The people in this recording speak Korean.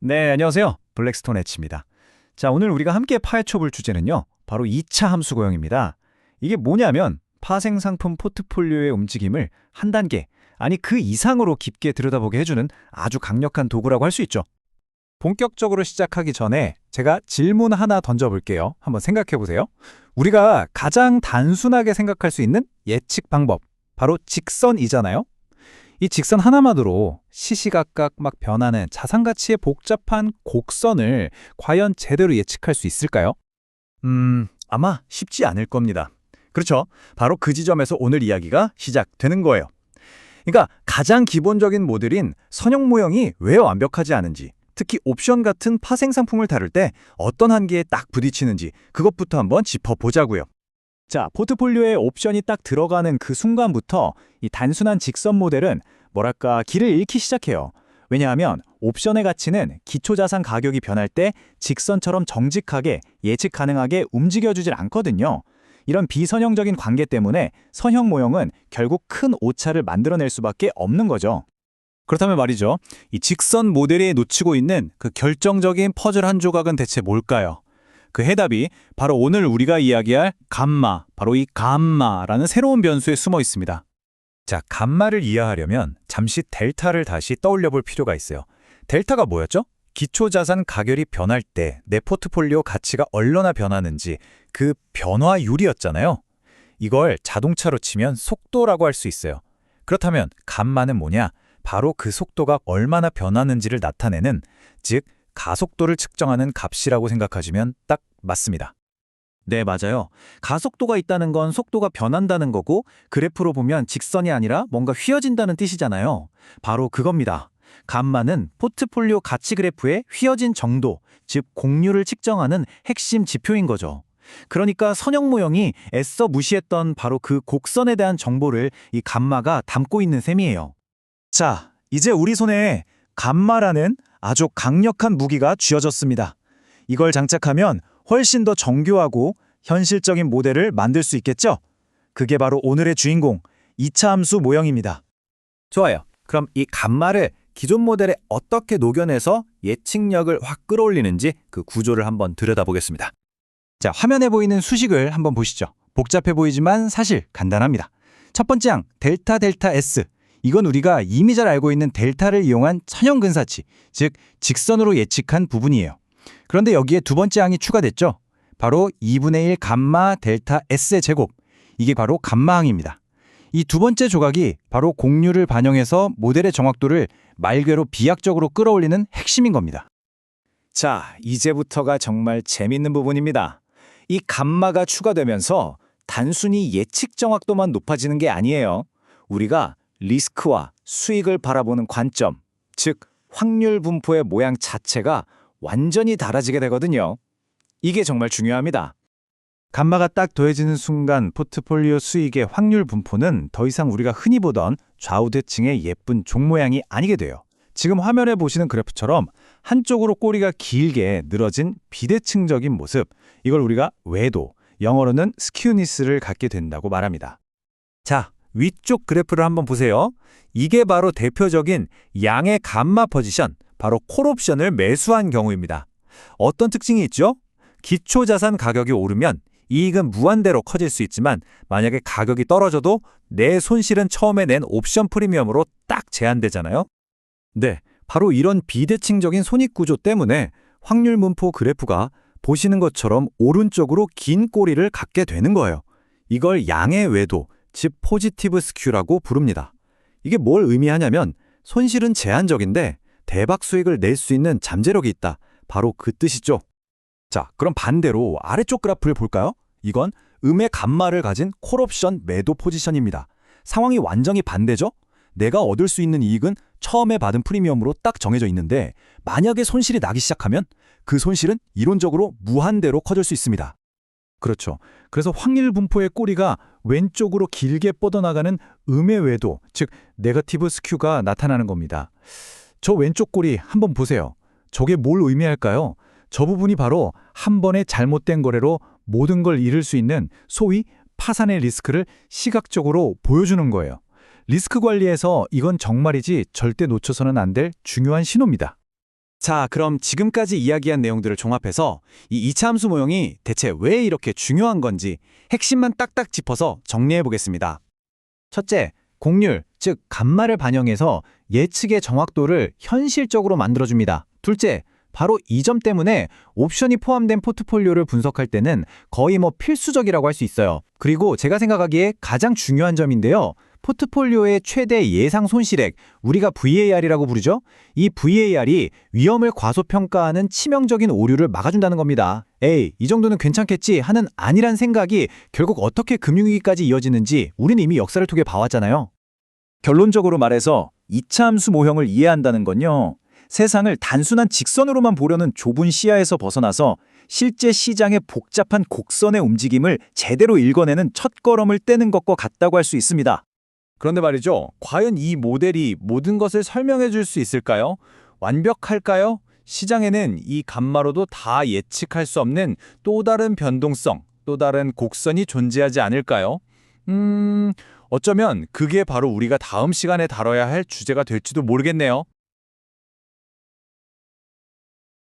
네, 안녕하세요. 블랙스톤 엣지입니다. 자, 오늘 우리가 함께 파헤쳐볼 주제는요. 바로 2차 함수 고형입니다. 이게 뭐냐면 파생상품 포트폴리오의 움직임을 한 단계, 아니 그 이상으로 깊게 들여다보게 해주는 아주 강력한 도구라고 할 수 있죠. 본격적으로 시작하기 전에 제가 질문 하나 던져볼게요. 한번 생각해보세요. 우리가 가장 단순하게 생각할 수 있는 예측 방법, 바로 직선이잖아요. 이 직선 하나만으로 시시각각 막 변하는 자산가치의 복잡한 곡선을 과연 제대로 예측할 수 있을까요? 아마 쉽지 않을 겁니다. 그렇죠. 바로 그 지점에서 오늘 이야기가 시작되는 거예요. 그러니까 가장 기본적인 모델인 선형 모형이 왜 완벽하지 않은지, 특히 옵션 같은 파생 상품을 다룰 때 어떤 한계에 딱 부딪히는지 그것부터 한번 짚어보자고요. 자, 포트폴리오에 옵션이 딱 들어가는 그 순간부터 이 단순한 직선 모델은 뭐랄까 길을 잃기 시작해요. 왜냐하면 옵션의 가치는 기초자산 가격이 변할 때 직선처럼 정직하게 예측 가능하게 움직여주질 않거든요. 이런 비선형적인 관계 때문에 선형 모형은 결국 큰 오차를 만들어낼 수밖에 없는 거죠. 그렇다면 말이죠. 이 직선 모델이 놓치고 있는 그 결정적인 퍼즐 한 조각은 대체 뭘까요? 그 해답이 바로 오늘 우리가 이야기할 감마, 바로 이 감마라는 새로운 변수에 숨어 있습니다. 자, 감마를 이해하려면 잠시 델타를 다시 떠올려 볼 필요가 있어요. 델타가 뭐였죠? 기초자산 가결이 변할 때 내 포트폴리오 가치가 얼마나 변하는지 그 변화율이었잖아요. 이걸 자동차로 치면 속도라고 할 수 있어요. 그렇다면 감마는 뭐냐? 바로 그 속도가 얼마나 변하는지를 나타내는, 즉 가속도를 측정하는 값이라고 생각하시면 딱 맞습니다. 네, 맞아요. 가속도가 있다는 건 속도가 변한다는 거고 그래프로 보면 직선이 아니라 뭔가 휘어진다는 뜻이잖아요. 바로 그겁니다. 감마는 포트폴리오 가치 그래프의 휘어진 정도, 즉 공률을 측정하는 핵심 지표인 거죠. 그러니까 선형 모형이 애써 무시했던 바로 그 곡선에 대한 정보를 이 감마가 담고 있는 셈이에요. 자, 이제 우리 손에 감마라는 아주 강력한 무기가 쥐어졌습니다. 이걸 장착하면 훨씬 더 정교하고 현실적인 모델을 만들 수 있겠죠? 그게 바로 오늘의 주인공, 2차 함수 모형입니다. 좋아요. 그럼 이 감마를 기존 모델에 어떻게 녹여내서 예측력을 확 끌어올리는지 그 구조를 한번 들여다보겠습니다. 자, 화면에 보이는 수식을 한번 보시죠. 복잡해 보이지만 사실 간단합니다. 첫 번째 항, 델타 델타 S. 이건 우리가 이미 잘 알고 있는 델타를 이용한 천형 근사치, 즉 직선으로 예측한 부분이에요. 그런데 여기에 두 번째 항이 추가됐죠. 바로 2분의 1 감마 델타 S의 제곱. 이게 바로 감마항입니다. 이 두 번째 조각이 바로 공률을 반영해서 모델의 정확도를 말 그대로 비약적으로 끌어올리는 핵심인 겁니다. 자, 이제부터가 정말 재밌는 부분입니다. 이 감마가 추가되면서 단순히 예측 정확도만 높아지는 게 아니에요. 우리가 리스크와 수익을 바라보는 관점, 즉 확률 분포의 모양 자체가 완전히 달라지게 되거든요. 이게 정말 중요합니다. 감마가 딱 더해지는 순간 포트폴리오 수익의 확률 분포는 더 이상 우리가 흔히 보던 좌우대칭의 예쁜 종 모양이 아니게 돼요. 지금 화면에 보시는 그래프처럼 한쪽으로 꼬리가 길게 늘어진 비대칭적인 모습, 이걸 우리가 외도, 영어로는 스큐니스를 갖게 된다고 말합니다. 자, 위쪽 그래프를 한번 보세요. 이게 바로 대표적인 양의 감마 포지션, 바로 콜옵션을 매수한 경우입니다. 어떤 특징이 있죠? 기초자산 가격이 오르면 이익은 무한대로 커질 수 있지만 만약에 가격이 떨어져도 내 손실은 처음에 낸 옵션 프리미엄으로 딱 제한되잖아요. 네, 바로 이런 비대칭적인 손익구조 때문에 확률 분포 그래프가 보시는 것처럼 오른쪽으로 긴 꼬리를 갖게 되는 거예요. 이걸 양의 외도, 즉 포지티브 스큐라고 부릅니다. 이게 뭘 의미하냐면 손실은 제한적인데 대박 수익을 낼 수 있는 잠재력이 있다. 바로 그 뜻이죠. 자, 그럼 반대로 아래쪽 그래프를 볼까요? 이건 음의 감마를 가진 콜옵션 매도 포지션입니다. 상황이 완전히 반대죠? 내가 얻을 수 있는 이익은 처음에 받은 프리미엄으로 딱 정해져 있는데 만약에 손실이 나기 시작하면 그 손실은 이론적으로 무한대로 커질 수 있습니다. 그렇죠. 그래서 확률 분포의 꼬리가 왼쪽으로 길게 뻗어나가는 음의 외도, 즉 네거티브 스큐가 나타나는 겁니다. 저 왼쪽 꼬리 한번 보세요. 저게 뭘 의미할까요? 저 부분이 바로 한 번의 잘못된 거래로 모든 걸 잃을 수 있는 소위 파산의 리스크를 시각적으로 보여주는 거예요. 리스크 관리에서 이건 정말이지 절대 놓쳐서는 안 될 중요한 신호입니다. 자, 그럼 지금까지 이야기한 내용들을 종합해서 이 2차 함수 모형이 대체 왜 이렇게 중요한 건지 핵심만 딱딱 짚어서 정리해 보겠습니다. 첫째, 공률, 즉 감마를 반영해서 예측의 정확도를 현실적으로 만들어줍니다. 둘째, 바로 이 점 때문에 옵션이 포함된 포트폴리오를 분석할 때는 거의 필수적이라고 할 수 있어요. 그리고 제가 생각하기에 가장 중요한 점인데요. 포트폴리오의 최대 예상 손실액, 우리가 VAR이라고 부르죠? 이 VAR이 위험을 과소평가하는 치명적인 오류를 막아준다는 겁니다. 에이, 이 정도는 괜찮겠지 하는 아니란 생각이 결국 어떻게 금융위기까지 이어지는지 우리는 이미 역사를 통해 봐왔잖아요. 결론적으로 말해서 2차 함수 모형을 이해한다는 건요. 세상을 단순한 직선으로만 보려는 좁은 시야에서 벗어나서 실제 시장의 복잡한 곡선의 움직임을 제대로 읽어내는 첫걸음을 떼는 것과 같다고 할 수 있습니다. 그런데 말이죠. 과연 이 모델이 모든 것을 설명해 줄 수 있을까요? 완벽할까요? 시장에는 이 감마로도 다 예측할 수 없는 또 다른 변동성, 또 다른 곡선이 존재하지 않을까요? 어쩌면 그게 바로 우리가 다음 시간에 다뤄야 할 주제가 될지도 모르겠네요.